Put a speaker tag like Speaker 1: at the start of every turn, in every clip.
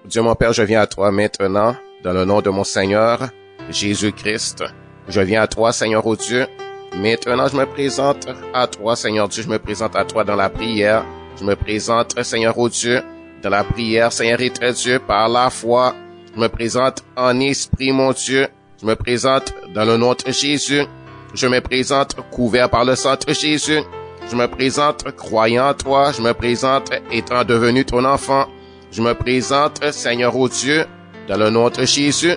Speaker 1: Dieu mon Père, je viens à toi maintenant, dans le nom de mon Seigneur, Jésus-Christ. Je viens à toi, Seigneur, ô Dieu. Maintenant, je me présente à toi, Seigneur Dieu. Je me présente à toi dans la prière. Je me présente, Seigneur, ô Dieu, dans la prière, Seigneur et très Dieu, par la foi. Je me présente en esprit, mon Dieu. Je me présente dans le nom de Jésus. Je me présente couvert par le sang de Jésus. Je me présente croyant en toi. Je me présente étant devenu ton enfant. Je me présente, Seigneur, ô Dieu, dans le nom de Jésus.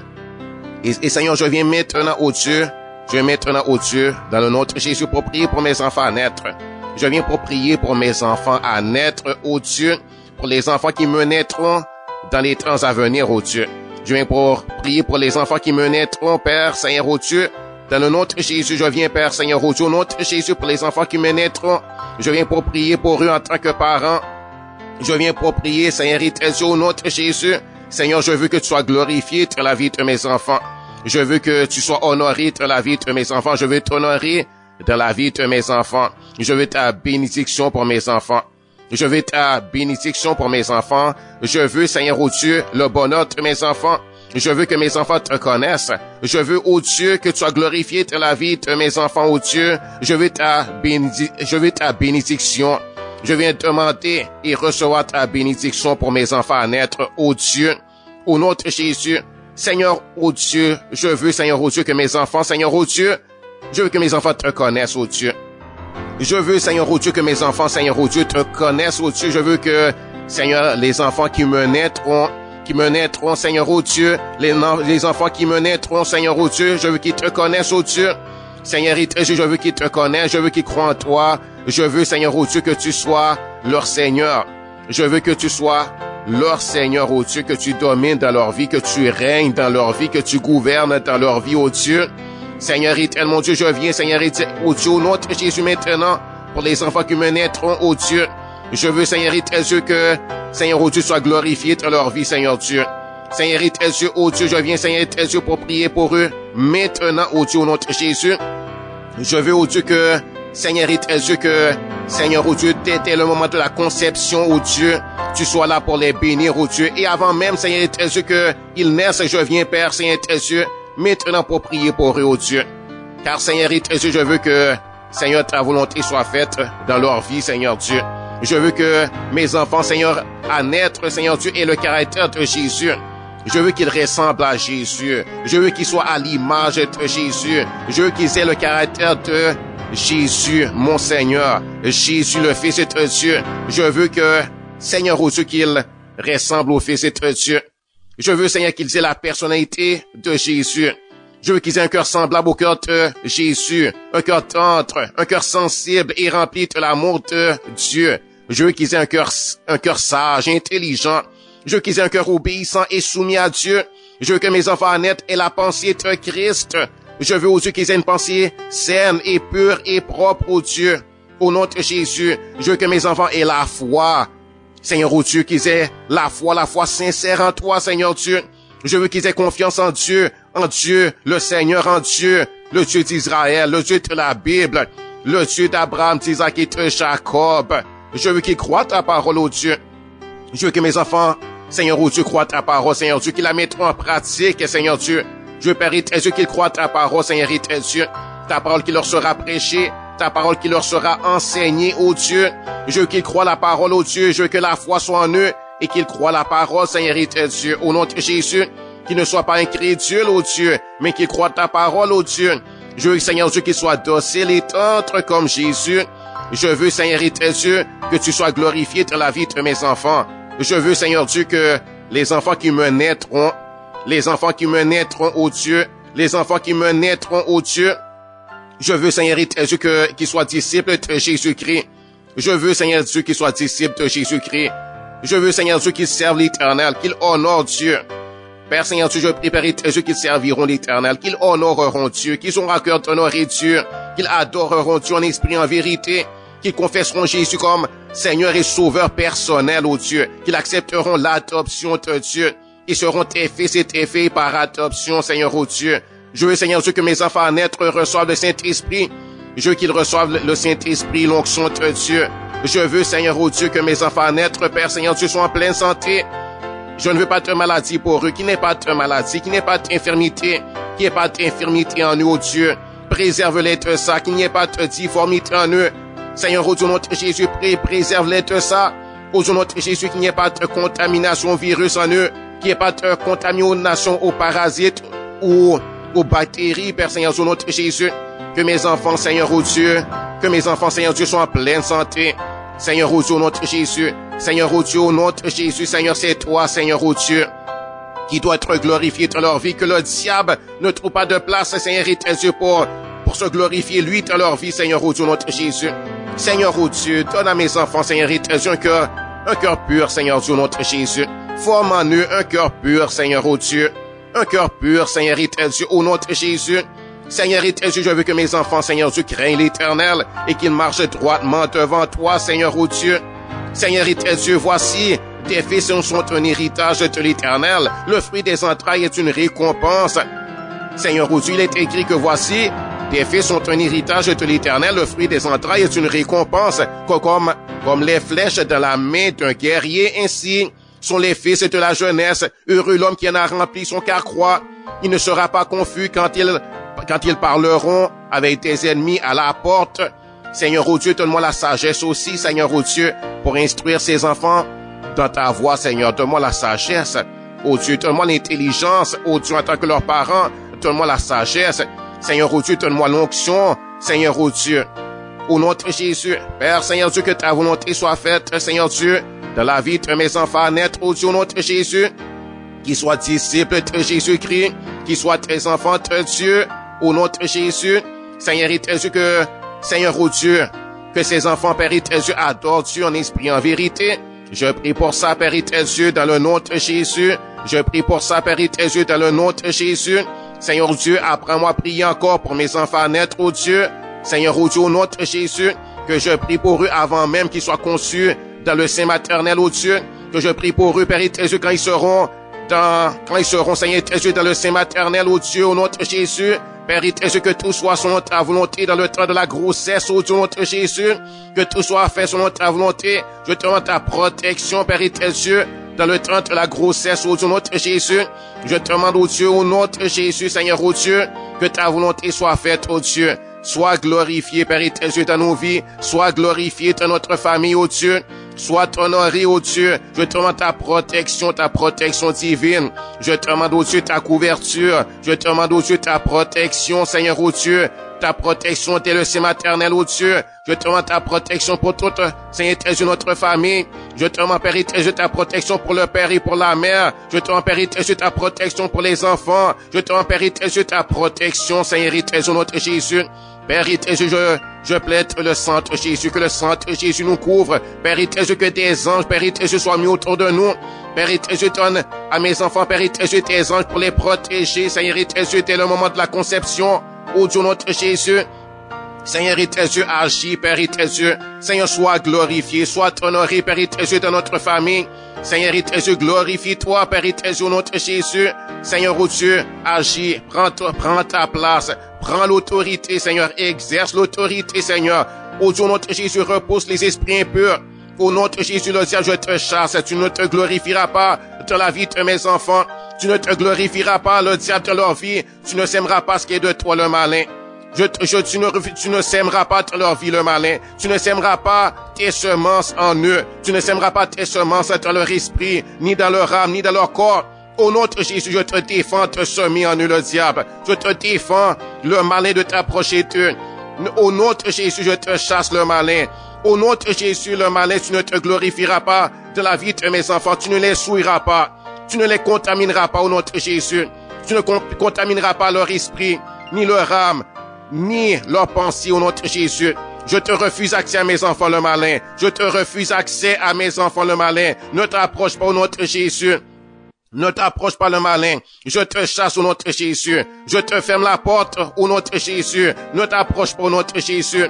Speaker 1: Et Seigneur, je viens maintenant, ô Dieu, dans le nom de Jésus, pour prier pour mes enfants à naître. Je viens pour prier pour mes enfants à naître, ô Dieu, pour les enfants qui me naîtront dans les temps à venir, ô Dieu. Je viens pour prier pour les enfants qui me naîtront, Père, Seigneur, ô Dieu. Dans le nom de Jésus, je viens, Père, Seigneur, ô Dieu, au nom de Jésus, pour les enfants qui me naîtront. Je viens pour prier pour eux en tant que parents. Je viens pour prier, Seigneur, et Dieu, au nom de Jésus. Seigneur, je veux que tu sois glorifié dans la vie de mes enfants. Je veux que tu sois honoré dans la vie de mes enfants. Je veux t'honorer dans la vie de mes enfants. Je veux ta bénédiction pour mes enfants. Je veux ta bénédiction pour mes enfants. Je veux, Seigneur, ô Dieu, le bonheur de mes enfants. Je veux que mes enfants te connaissent. Je veux, ô Dieu, que tu sois glorifié dans la vie de mes enfants, ô Dieu. Je veux ta bénédiction. Je viens demander et recevoir ta bénédiction pour mes enfants à naître, ô Dieu, au nom de Jésus. Seigneur, ô Dieu, je veux, Seigneur, ô Dieu, que mes enfants, Seigneur, ô Dieu, je veux que mes enfants te connaissent, ô Dieu. Je veux, Seigneur, ô Dieu, que mes enfants, Seigneur, ô Dieu, te connaissent, ô Dieu. Je veux que, Seigneur, les enfants qui me naîtront, Seigneur, ô Dieu, les enfants qui me naîtront, Seigneur, ô Dieu, je veux qu'ils te connaissent, ô Dieu. Seigneur, je veux qu'ils te connaissent, je veux qu'ils croient en toi. Je veux, Seigneur, ô Dieu, que tu sois leur Seigneur. Je veux que tu sois leur Seigneur, ô Dieu, que tu domines dans leur vie, que tu règnes dans leur vie, que tu gouvernes dans leur vie, ô Dieu. Seigneur éternel, mon Dieu, je viens, Seigneur éternel, ô Dieu, au nom de Jésus maintenant, pour les enfants qui me naîtront, ô Dieu. Je veux, Seigneur éternel, Dieu, que, Seigneur, ô Dieu, soit glorifié dans leur vie, Seigneur Dieu. Seigneur éternel, Dieu, ô Dieu, je viens, Seigneur éternel, Dieu, pour prier pour eux maintenant, ô Dieu, au nom de Jésus. Je veux, ô Dieu, que, Seigneur éternel, Dieu, que, Seigneur, ô Dieu, dès le moment de la conception, ô Dieu, tu sois là pour les bénir, ô Dieu. Et avant même, Seigneur éternel, Dieu, qu'ils naissent, je viens, Père, Seigneur éternel, Dieu, maintenant pour prier pour eux, ô Dieu. Car, Seigneur éternel, Dieu, je veux que, Seigneur, ta volonté soit faite dans leur vie, Seigneur Dieu. Je veux que mes enfants, Seigneur, à naître, Seigneur Dieu, aient le caractère de Jésus. Je veux qu'ils ressemblent à Jésus. Je veux qu'ils soient à l'image de Jésus. Je veux qu'ils aient le caractère de Jésus, mon Seigneur. Jésus, le Fils de Dieu. Je veux que, Seigneur, ô Dieu, qu'ils ressemblent au Fils de Dieu. Je veux, Seigneur, qu'ils aient la personnalité de Jésus. Je veux qu'ils aient un cœur semblable au cœur de Jésus. Un cœur tendre, un cœur sensible et rempli de l'amour de Dieu. Je veux qu'ils aient un cœur sage, intelligent. Je veux qu'ils aient un cœur obéissant et soumis à Dieu. Je veux que mes enfants naissent aient la pensée de Christ. Je veux, ô Dieu, qu'ils aient une pensée saine et pure et propre, ô Dieu. Au nom de Jésus, je veux que mes enfants aient la foi. Seigneur, ô Dieu, qu'ils aient la foi sincère en toi, Seigneur Dieu. Je veux qu'ils aient confiance en Dieu, le Seigneur, en Dieu, le Dieu d'Israël, le Dieu de la Bible, le Dieu d'Abraham, d'Isaac et de Jacob. Je veux qu'ils croient ta parole, ô Dieu. Je veux que mes enfants, Seigneur, ô Dieu, croient ta parole, Seigneur Dieu, qu'ils la mettront en pratique, Seigneur Dieu. Je veux, Père éternel Dieu, qu'ils croient ta parole, Seigneur éternel Dieu. Ta parole qui leur sera prêchée, ta parole qui leur sera enseignée, ô Dieu. Je veux qu'ils croient la parole, ô Dieu. Je veux que la foi soit en eux et qu'ils croient la parole, Seigneur éternel Dieu. Au nom de Jésus, qu'ils ne soient pas incrédules, ô Dieu, mais qu'ils croient ta parole, ô Dieu. Je veux, Seigneur Dieu, qu'ils soient dociles et tendres comme Jésus. Je veux, Seigneur éternel Dieu, que tu sois glorifié dans la vie de mes enfants. Je veux, Seigneur Dieu, que les enfants qui me naîtront, ô Dieu, les enfants qui me naîtront, ô Dieu, je veux, Seigneur éternel Dieu, qu'ils soient disciples de Jésus-Christ. Je veux, Seigneur Dieu, qu'ils soient disciples de Jésus-Christ. Je veux, Seigneur Dieu, qu'ils servent l'Éternel, qu'ils honorent Dieu. Père Seigneur Dieu, je prie, Père éternel Dieu, qu'ils serviront l'Éternel, qu'ils honoreront Dieu, qu'ils auront à cœur d'honorer Dieu, qu'ils adoreront Dieu en esprit, en vérité, qu'ils confesseront Jésus comme Seigneur et Sauveur personnel, ô Dieu, qu'ils accepteront l'adoption de Dieu, qu'ils seront tes fils et tes filles par adoption, Seigneur, ô Dieu. Je veux, Seigneur Dieu, que mes enfants à naître reçoivent le Saint-Esprit. Je veux qu'ils reçoivent le Saint-Esprit, l'onction de Dieu. Je veux, Seigneur, ô Dieu, que mes enfants à naître, Père Seigneur Dieu, soient en pleine santé. Je ne veux pas de maladie pour eux, qu'il n'y ait pas de maladie, qu'il n'y ait pas d'infirmité, qu'il n'y ait pas d'infirmité en eux, oh Dieu. Préserve-les de ça, qu'il n'y ait pas de difformité en eux. Seigneur, au Dieu notre Jésus, préserve-les de ça. Au Dieu notre Jésus, qu'il n'y ait pas de contamination virus en eux, qu'il n'y ait pas de contamination aux parasites ou aux bactéries, Père Seigneur, au Dieu notre Jésus. Que mes enfants, Seigneur, au Dieu, que mes enfants, Seigneur Dieu, soient en pleine santé. Seigneur, au Dieu, notre Jésus. Seigneur, au Dieu, notre Jésus. Seigneur, c'est toi, Seigneur, au Dieu, qui doit être glorifié dans leur vie, que le diable ne trouve pas de place, Seigneur, et tes yeux pour se glorifier, lui, dans leur vie, Seigneur, au Dieu, notre Jésus. Seigneur, au Dieu, donne à mes enfants, Seigneur, et tes yeux un cœur pur, Seigneur, Dieu, notre Jésus. Forme en eux un cœur pur, Seigneur, au Dieu. Un cœur pur, Seigneur, et tes yeux, au notre Jésus. Seigneur, et tes yeux, je veux que mes enfants, Seigneur Dieu, craignent l'Éternel et qu'ils marchent droitement devant toi, Seigneur, ô Dieu. Seigneur, et tes yeux, voici, tes fils sont un héritage de l'Éternel. Le fruit des entrailles est une récompense. Seigneur, ô Dieu, il est écrit que voici, tes fils sont un héritage de l'Éternel. Le fruit des entrailles est une récompense. Comme les flèches dans la main d'un guerrier, ainsi sont les fils de la jeunesse. Heureux l'homme qui en a rempli son carquois. Il ne sera pas confus quand ils parleront avec tes ennemis à la porte. Seigneur, ô Dieu, donne-moi la sagesse aussi, Seigneur, ô Dieu, pour instruire ces enfants dans ta voie, Seigneur. Donne-moi la sagesse, ô Dieu, donne-moi l'intelligence, ô Dieu, en tant que leurs parents. Donne-moi la sagesse. Seigneur, ô Dieu, donne-moi l'onction, Seigneur, ô Dieu. Au nom de Jésus, Père, Seigneur Dieu, que ta volonté soit faite, Seigneur Dieu, dans la vie de mes enfants à naître, ô Dieu, au nom de Jésus, qu'ils soient disciples de Jésus-Christ, qu'ils soient tes enfants de Dieu, au nom de Jésus. Seigneur, et tes yeux que, Seigneur, ô Dieu, que ces enfants, Père, et tes yeux adorent Dieu en esprit, en vérité. Je prie pour ça, Père, et tes yeux, dans le nom de Jésus. Je prie pour ça, Père, et tes yeux, dans le nom de Jésus. Seigneur Dieu, apprends-moi à prier encore pour mes enfants à naître, ô Dieu. Seigneur, ô Dieu, au nom de Jésus, que je prie pour eux avant même qu'ils soient conçus dans le sein maternel, ô Dieu. Que je prie pour eux, Père, et tes yeux, quand ils seront, Seigneur, tes yeux, dans le sein maternel, ô Dieu, au nom de Jésus. Père, et tes yeux, que tout soit selon ta volonté dans le temps de la grossesse, ô Dieu, au nom de Jésus. Que tout soit fait selon ta volonté. Je te demande ta protection, Père, et tes yeux, dans le temps de la grossesse, ô Dieu, au nom de Jésus. Je te demande, ô Dieu, au nom de Jésus, Seigneur, ô Dieu, que ta volonté soit faite, ô Dieu. Sois glorifié, Père, et tes yeux, dans nos vies. Sois glorifié dans notre famille, ô Dieu. Sois honoré, ô Dieu. Je te demande ta protection divine. Je te demande, ô Dieu, ta couverture. Je te demande, ô Dieu, ta protection, Seigneur, ô Dieu. Ta protection dès le sein maternel, ô Dieu. Je te demande ta protection pour toute, Seigneur, tes yeux, notre famille. Je te demande, Père, et tes yeux, ta protection pour le père et pour la mère. Je te demande, Père, et tes yeux, ta protection pour les enfants. Je te demande, Père, et tes yeux, ta protection, Seigneur, et tes yeux, notre Jésus. Père, et tes yeux, je plaide le sang de Jésus, que le sang de Jésus nous couvre. Père, et tes yeux, que des anges, Père, et tes yeux, soient mis autour de nous. Père, et tes yeux, donne à mes enfants, Père, et tes yeux, tes anges pour les protéger. Seigneur, et tes yeux, dès le moment de la conception. Ô Dieu, notre Jésus. Seigneur, et tes yeux, agis, Père, et tes yeux. Seigneur, sois glorifié, sois honoré, Père, et tes yeux, dans notre famille. Seigneur, et tes yeux, glorifie-toi, Père, et tes yeux, notre Jésus. Seigneur, ô Dieu, agis, prends ta place, prends l'autorité, Seigneur, exerce l'autorité, Seigneur. Ô Dieu, notre Jésus, repousse les esprits impurs. Au nom de Jésus, le diable, je te chasse, tu ne te glorifieras pas dans la vie de mes enfants. Tu ne te glorifieras pas, le diable, dans leur vie. Tu ne sèmeras pas ce qui est de toi, le malin. Tu ne sèmeras pas dans leur vie le malin. Tu ne sèmeras pas tes semences en eux. Tu ne sèmeras pas tes semences dans leur esprit, ni dans leur âme, ni dans leur corps. Au nom de Jésus, je te défends de semer en eux le diable. Je te défends le malin de t'approcher d'eux. Au nom de Jésus, je te chasse le malin. Au nom de Jésus, le malin, tu ne te glorifieras pas de la vie de mes enfants. Tu ne les souilleras pas. Tu ne les contamineras pas au nom de Jésus. Tu ne contamineras pas leur esprit, ni leur âme, ni leur pensée au nom de Jésus. Je te refuse accès à mes enfants le malin. Je te refuse accès à mes enfants le malin. Ne t'approche pas au nom de Jésus. Ne t'approche pas le malin. Je te chasse au nom de Jésus. Je te ferme la porte au nom de Jésus. Ne t'approche pas au nom de Jésus.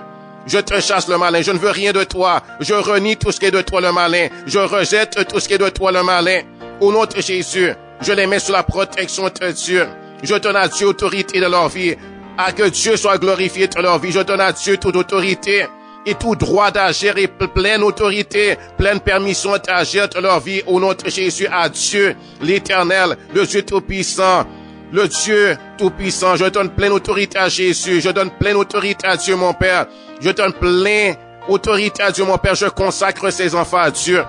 Speaker 1: Je te chasse le malin. Je ne veux rien de toi. Je renie tout ce qui est de toi le malin. Je rejette tout ce qui est de toi le malin. Au nom de Jésus, je les mets sous la protection de Dieu. Je donne à Dieu autorité de leur vie. À que Dieu soit glorifié dans leur vie. Je donne à Dieu toute autorité. et tout droit d'agir et pleine autorité, pleine permission d'agir dans leur vie au nom de Jésus à Dieu, l'Éternel, le Dieu Tout-Puissant. Le Dieu Tout-Puissant, je donne pleine autorité à Jésus, je donne pleine autorité à Dieu mon Père, je donne pleine autorité à Dieu mon Père, je consacre ces enfants à Dieu.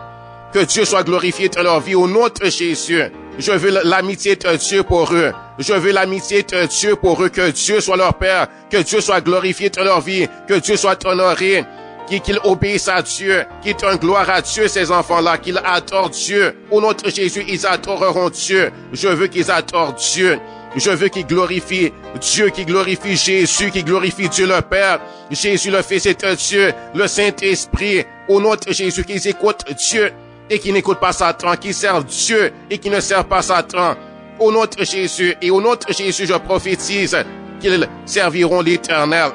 Speaker 1: Que Dieu soit glorifié dans leur vie au nom de Jésus. Je veux l'amitié de Dieu pour eux. Je veux l'amitié de Dieu pour eux. Que Dieu soit leur Père. Que Dieu soit glorifié dans leur vie. Que Dieu soit honoré. Qu'ils obéissent à Dieu. Qu'ils donnent gloire à Dieu, ces enfants-là. Qu'ils adorent Dieu. Au nom de Jésus, ils adoreront Dieu. Je veux qu'ils adorent Dieu. Je veux qu'ils glorifient Dieu, qu'ils glorifient Jésus, qu'ils glorifient Dieu le Père, Jésus le Fils de Dieu, le Saint-Esprit. Au nom de Jésus, qu'ils écoutent Dieu et qui n'écoutent pas Satan, qui servent Dieu et qui ne servent pas Satan. Au nom de Jésus, et au nom de Jésus, je prophétise qu'ils serviront l'Éternel,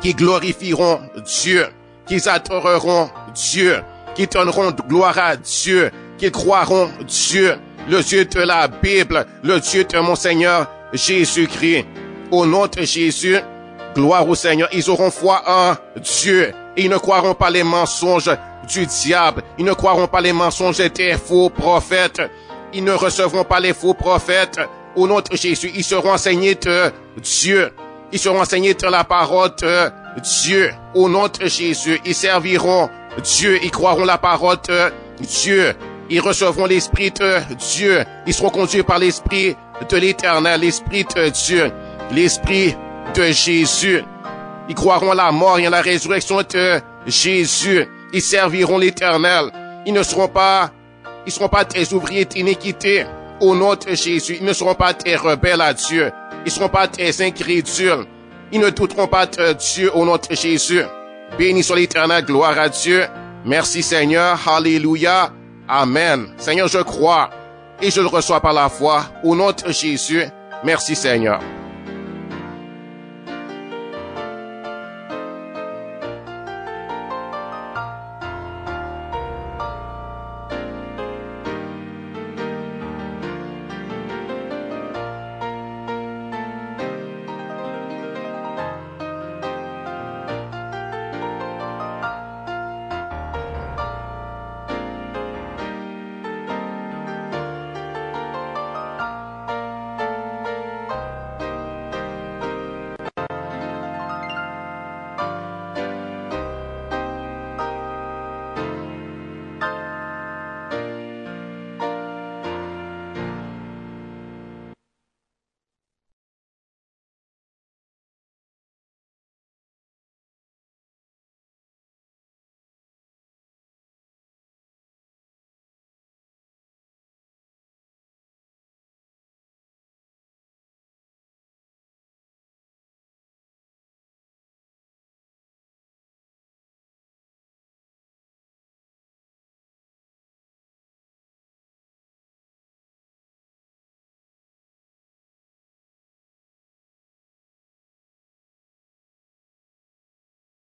Speaker 1: qu'ils glorifieront Dieu, qu'ils adoreront Dieu, qu'ils donneront gloire à Dieu, qu'ils croiront Dieu, le Dieu de la Bible, le Dieu de mon Seigneur Jésus-Christ. Au nom de Jésus, gloire au Seigneur. Ils auront foi en Dieu et ils ne croiront pas les mensonges du diable. Ils ne croiront pas les mensonges des faux prophètes. Ils ne recevront pas les faux prophètes. Au nom de Jésus, ils seront enseignés de Dieu. Ils seront enseignés de la parole de Dieu. Au nom de Jésus, ils serviront Dieu. Ils croiront la parole de Dieu. Ils recevront l'Esprit de Dieu. Ils seront conduits par l'Esprit de l'Éternel, l'Esprit de Dieu, l'Esprit de Jésus. Ils croiront à la mort et à la résurrection de Jésus. Ils serviront l'Éternel. Ils ne seront pas des ouvriers d'iniquité au nom de Jésus. Ils ne seront pas des rebelles à Dieu. Ils ne seront pas des incrédules. Ils ne douteront pas de Dieu au nom de Jésus. Béni soit l'Éternel, gloire à Dieu. Merci Seigneur, alléluia, amen. Seigneur, je crois et je le reçois par la foi au nom de Jésus. Merci Seigneur.